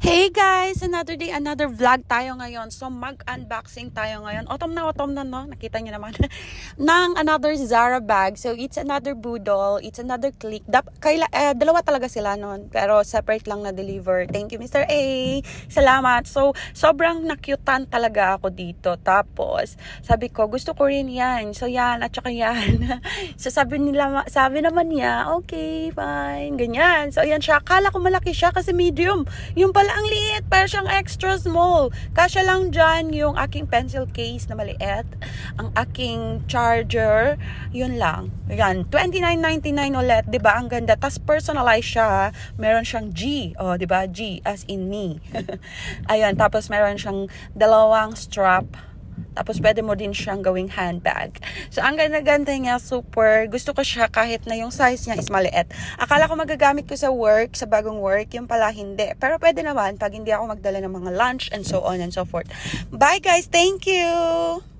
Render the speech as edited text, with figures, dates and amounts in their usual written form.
Hey guys! Another day, another vlog tayo ngayon. So mag-unboxing tayo ngayon. Autumn na no? Nakita niyo naman. ng another Zara bag. So it's another Budol. It's another click. Dalawa talaga sila nun. Pero separate lang na deliver. Thank you Mr. A. Salamat. So sobrang nakyutan talaga ako dito. Tapos sabi ko gusto ko rin yan. So yan at saka yan. So sabi naman niya okay fine. Ganyan. So yan siya. Akala ko malaki siya kasi medium. Yung pala ang liit, para siyang extra small. Kasya lang dyan yung aking pencil case na maliit. Ang aking charger, yun lang. Yan, $29.99 ulit, 'di ba? Ang ganda. Tas personalized siya. Meron siyang G, 'di ba? G as in me. Ayun, tapos meron siyang dalawang strap. Tapos pwede mo din siyang gawing handbag. So ang ganda-ganda niya, super. Gusto ko siya kahit na yung size niya is maliit. Akala ko magagamit ko sa work, sa bagong work. Yung pala hindi. Pero pwede naman pag hindi ako magdala ng mga lunch and so on and so forth. Bye guys! Thank you!